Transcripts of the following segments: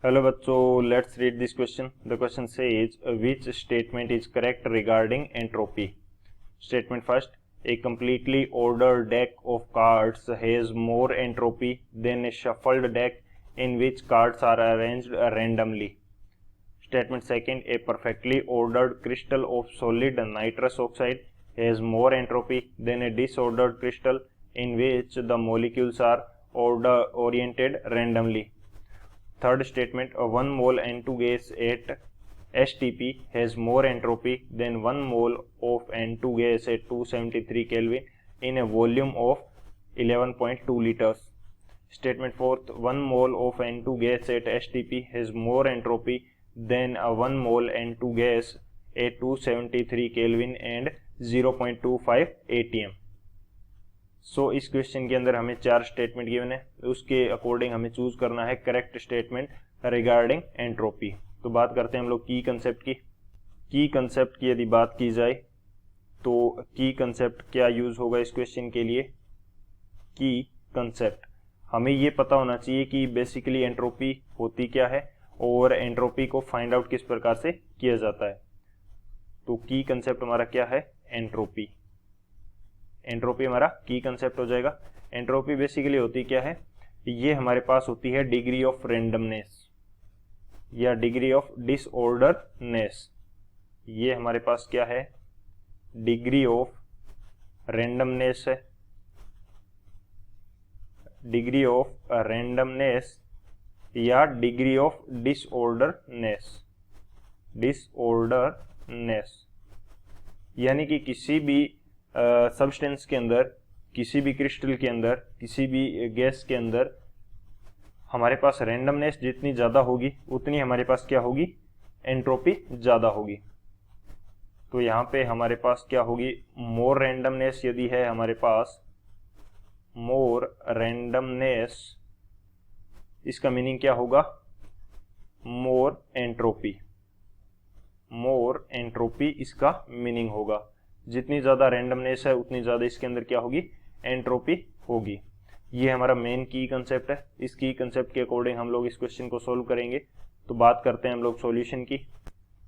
Hello बच्चों, let's read this question. The question says which statement is correct regarding entropy. Statement first: a completely ordered deck of cards has more entropy than a shuffled deck in which cards are arranged randomly. Statement second: a perfectly ordered crystal of solid nitrous oxide has more entropy than a disordered crystal in which the molecules are oriented randomly. Third statement: 1 mole N2 gas at STP has more entropy than 1 mole of N2 gas at 273 Kelvin in a volume of 11.2 liters. Statement fourth: 1 mole of N2 gas at STP has more entropy than 1 mole N2 gas at 273 Kelvin and 0.25 atm. इस question के अंदर हमें 4 statement given है, उसके according हमें choose करना है correct statement regarding entropy. तो बात करते हैं हम लोग की कंसेप्ट की. की कंसेप्ट की यदि बात की जाए तो की कंसेप्ट क्या यूज होगा इस क्वेश्चन के लिए. की कंसेप्ट हमें ये पता होना चाहिए कि बेसिकली एंट्रोपी होती क्या है और एंट्रोपी को फाइंड आउट किस प्रकार से किया जाता है. तो की कंसेप्ट हमारा क्या है, एंट्रोपी. एंट्रोपी हमारा की कंसेप्ट हो जाएगा. एंट्रोपी बेसिकली होती क्या है, ये हमारे पास होती है डिग्री ऑफ रेंडमनेस या डिग्री ऑफ डिसऑर्डरनेस. ये हमारे पास क्या है, डिग्री ऑफ रेंडमनेस है. डिग्री ऑफ रेंडमनेस या डिग्री ऑफ डिसऑर्डरनेस. डिसऑर्डरनेस यानी कि किसी भी सब्सटेंस के अंदर, किसी भी क्रिस्टल के अंदर, किसी भी गैस के अंदर हमारे पास रैंडमनेस जितनी ज़्यादा होगी उतनी हमारे पास क्या होगी, एंट्रोपी ज़्यादा होगी. तो यहाँ पे हमारे पास क्या होगी, मोर रैंडमनेस यदि है हमारे पास, मोर रैंडमनेस, इसका मीनिंग क्या होगा, मोर एंट्रोपी. मोर एंट्रोपी इसका मीनिंग होगा. जितनी ज़्यादा रैंडमनेस है उतनी ज़्यादा इसके अंदर क्या होगी, एंट्रोपी होगी. ये हमारा मेन की कंसेप्ट है. इस की कंसेप्ट के अकॉर्डिंग हम लोग इस क्वेश्चन को सोल्व करेंगे. तो बात करते हैं हम लोग सॉल्यूशन की.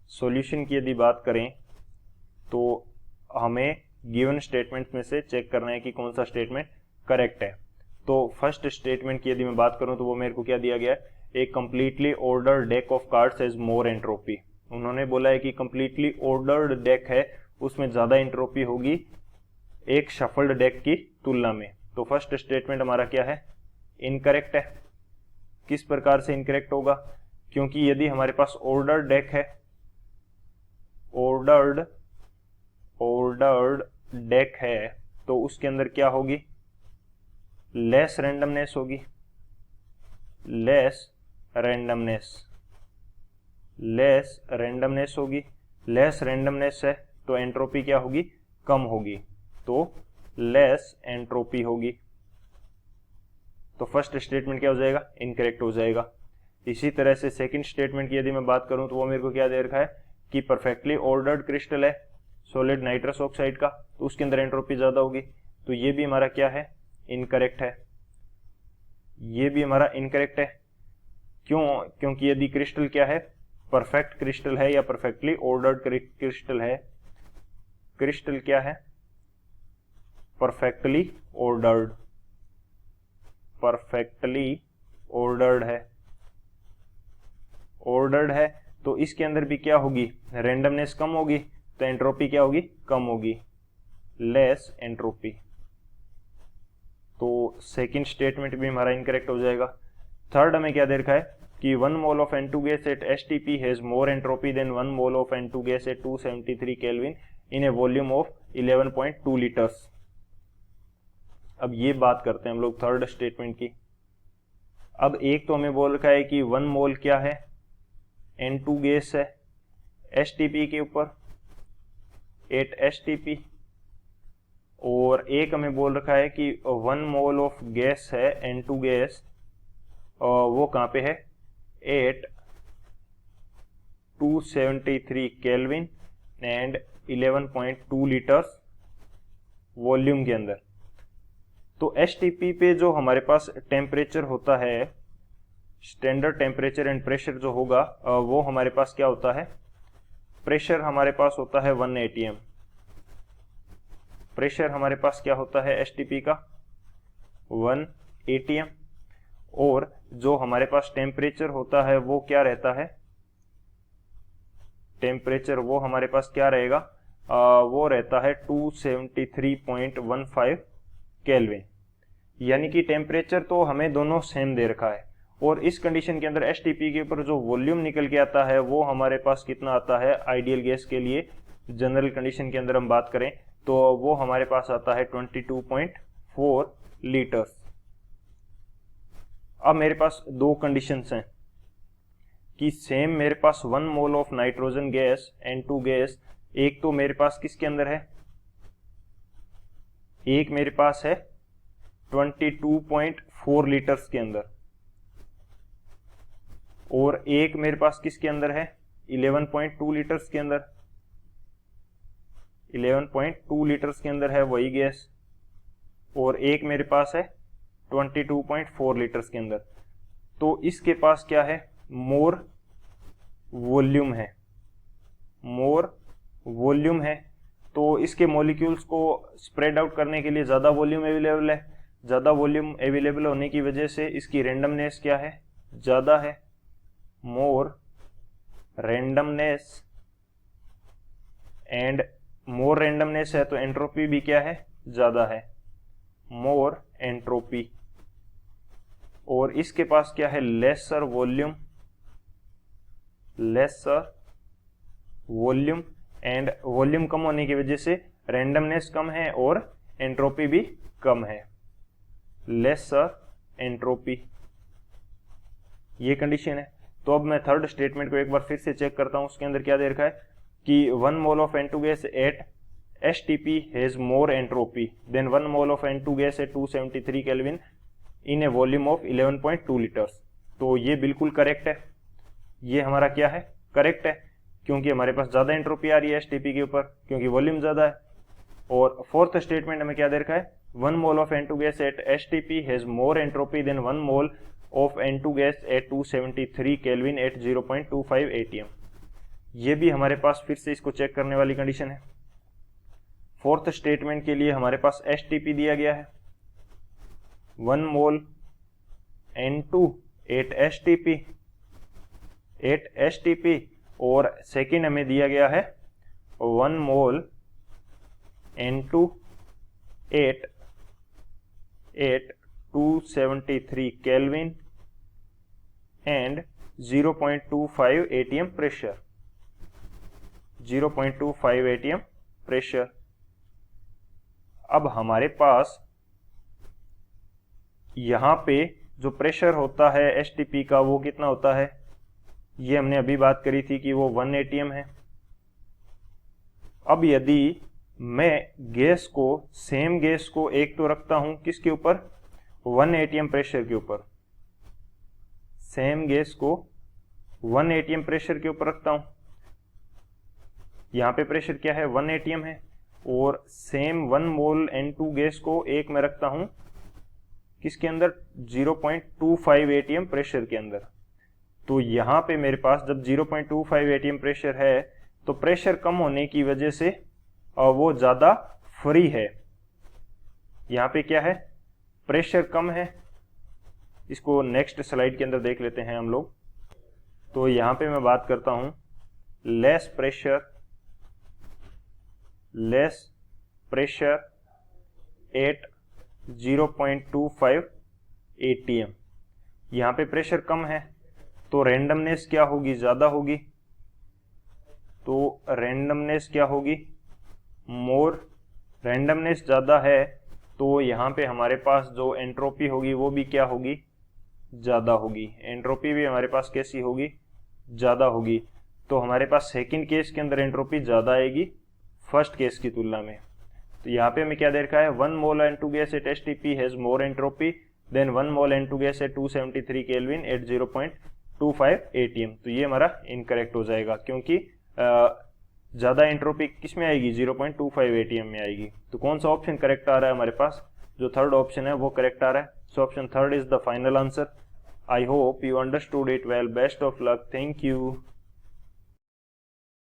सॉल्यूशन की यदि बात करें तो हमें गिवन स्टेटमेंट में से चेक करना है कि कौन सा स्टेटमेंट करेक्ट है. तो फर्स्ट स्टेटमेंट की यदि मैं बात करूं तो वो मेरे को क्या दिया गया है, एक completely ordered deck of cards has more entropy. उन्होंने बोला है कि कंप्लीटली ऑर्डर्ड डेक है उसमें ज्यादा एंट्रोपी होगी एक शफल्ड डेक की तुलना में. तो फर्स्ट स्टेटमेंट हमारा क्या है, इनकरेक्ट है. किस प्रकार से इनकरेक्ट होगा, क्योंकि यदि हमारे पास ऑर्डर्ड डेक है, ऑर्डर्ड डेक है तो उसके अंदर क्या होगी, लेस रैंडमनेस होगी. लेस रैंडमनेस होगी. लेस रैंडमनेस है तो एंट्रोपी क्या होगी, कम होगी. तो लेस एंट्रोपी होगी. तो फर्स्ट स्टेटमेंट क्या हो जाएगा, इनकरेक्ट हो जाएगा. इसी तरह से सेकंड स्टेटमेंट की यदि मैं बात करूं तो वो मेरे को क्या दे रखा है कि परफेक्टली ऑर्डर्ड क्रिस्टल है सॉलिड नाइट्रस ऑक्साइड का, तो उसके अंदर एंट्रोपी ज्यादा होगी. तो ये भी हमारा क्या है, इनकरेक्ट है. ये भी हमारा इनकरेक्ट है. क्यों, क्योंकि यदि क्रिस्टल क्या है, परफेक्ट क्रिस्टल है या परफेक्टली ऑर्डर्ड क्रिस्टल है, क्रिस्टल क्या है, परफेक्टली ऑर्डर्ड. परफेक्टली ऑर्डर्ड है. ऑर्डर्ड है तो इसके अंदर भी क्या होगी, रैंडमनेस कम होगी, तो एंट्रोपी क्या होगी, कम होगी, लेस एंट्रोपी. तो सेकंड स्टेटमेंट भी हमारा इनकरेक्ट हो जाएगा. थर्ड हमें क्या दे रखा है कि 1 mole of N2 gas at STP has more entropy than 1 mole of N2 gas at 273 Kelvin in a volume of 11.2 liters. अब ये बात करते हैं हम लोग थर्ड स्टेटमेंट की. अब एक तो हमें बोल रखा है कि 1 मोल क्या है, N2 गैस है STP के ऊपर, एट STP. और एक हमें बोल रखा है कि 1 मोल ऑफ गैस है N2 गैस, वो कहाँ पे है, at 273 kelvin and 11.2 litres volume के अंदर. तो STP पे जो हमारे पास टेम्परेचर होता है स्टैंडर्ड टेम्परेचर एंड प्रेशर जो होगा वो हमारे पास क्या होता है, प्रेशर हमारे पास होता है 1 atm, प्रेशर हमारे पास क्या होता है एसटीपी का 1 atm, और जो हमारे पास टेम्परेचर होता है वो क्या रहता है, टेम्परेचर वो हमारे पास क्या रहेगा, वो रहता है 273.15 केल्विन। यानी कि टेम्परेचर तो हमें दोनों सेम दे रखा है, और इस कंडीशन के अंदर एसटीपी के ऊपर जो वॉल्यूम निकल के आता है वो हमारे पास कितना आता है, आइडियल गैस के लिए जनरल कंडीशन के अंदर हम बात करें तो वो हमारे पास आता है 22.4 लीटर्स। अब मेरे पास दो कंडीशंस हैं कि सेम मेरे पास 1 mole of nitrogen gas N2 gas, एक तो मेरे पास किसके अंदर है, एक मेरे पास है 22.4 लीटर्स के अंदर, और एक मेरे पास किसके अंदर है 11.2 लीटर्स के अंदर, 11.2 लीटर्स के अंदर है वही गैस, और एक मेरे पास है 22.4 लीटर्स के अंदर। तो इसके पास क्या है, मोर वॉल्यूम है, मोर वॉल्यूम है, तो इसके मॉलिक्यूल्स को स्प्रेड आउट करने के लिए ज़्यादा वॉल्यूम अवेलेबल है, ज़्यादा वॉल्यूम अवेलेबल होने की वजह से इसकी रैंडमनेस क्या है, ज़्यादा है, मोर रैंडमनेस, एंड मोर रैंडमनेस है तो एंट्रोपी भी क्या है, ज़्यादा है, मोर एंट्रोपी। और इसके पास क्या है, lesser volume, lesser volume, and volume कम होने की वजह से रैंडमनेस कम है और एंट्रोपी भी कम है, लेसर एंट्रोपी, ये कंडीशन है। तो अब मैं थर्ड स्टेटमेंट को एक बार फिर से चेक करता हूं, उसके अंदर क्या दे रखा है कि 1 mole of N2 gas at STP has more entropy than 1 mole of N2 gas at 273 kelvin in a volume of 11.2 litres. तो ये बिल्कुल करेक्ट है, ये हमारा क्या है, करेक्ट है, क्योंकि हमारे पास ज़्यादा एंट्रोपी आ रही है STP के ऊपर क्योंकि वॉल्यूम ज़्यादा है। और फोर्थ स्टेटमेंट हमें क्या दे रखा है, 1 mole of N2 gas at STP has more entropy than 1 mole of N2 gas at 273 kelvin at 0.25 atm। ये भी हमारे पास फिर से इसको चेक करने वाली कंडीशन है। फोर्थ स्टेटमेंट के लिए हमारे पास STP दिया गया है 1 मोल N2 एट STP, और सेकेंड हमें दिया गया है 1 mole N2 at 273 kelvin and 0.25 atm pressure, 0.25 atm pressure. अब हमारे पास यहां पे जो प्रेशर होता है STP का वो कितना होता है, ये हमने अभी बात करी थी कि वो 1 atm है। अब यदि मैं गैस को, सेम गैस को एक तो रखता हूं किसके ऊपर, 1 atm प्रेशर के ऊपर, सेम गैस को 1 atm प्रेशर के ऊपर रखता हूं, यहां पे प्रेशर क्या है 1 atm है, और सेम 1 मोल N2 गैस को एक में रखता हूं किसके अंदर, 0.25 atm प्रेशर के अंदर। तो यहां पे मेरे पास जब 0.25 atm प्रेशर है तो प्रेशर कम होने की वजह से वो ज़्यादा फ्री है, यहाँ पे क्या है, प्रेशर कम है। इसको नेक्स्ट स्लाइड के अंदर देख लेते हैं हम लोग। तो यहाँ पे मैं बात करता हूँ लेस प्रेशर एट 0.25 atm। यहाँ पे प्रेशर कम है तो रैंडमनेस क्या होगी, ज़्यादा होगी, तो रैंडमनेस क्या होगी, मोर, रैंडमनेस ज़्यादा है तो यहाँ पे हमारे पास जो एंट्रोपी होगी वो भी क्या होगी, ज़्यादा होगी, एंट्रोपी भी हमारे पास कैसी होगी, ज़्यादा होगी। तो हमारे पास सेकंड केस के अंदर एंट्रोपी ज़्यादा आएगी फर्स्ट केस की तुलना में। तो यहाँ पे हमें क्या दे रखा है, 1 mole N2 gas at STP has more entropy than 1 mole N2 gas at 273 kelvin at 0.25 atm। तो ये हमारा इनकरेक्ट हो जाएगा क्योंकि ज़्यादा एंट्रोपी किस में आएगी, 0.25 atm में आएगी। तो कौन सा ऑप्शन करेक्ट आ रहा है हमारे पास, जो थर्ड ऑप्शन है वो करेक्ट आ रहा है। So option third is the final answer. I hope you understood it well. Best of luck. Thank you.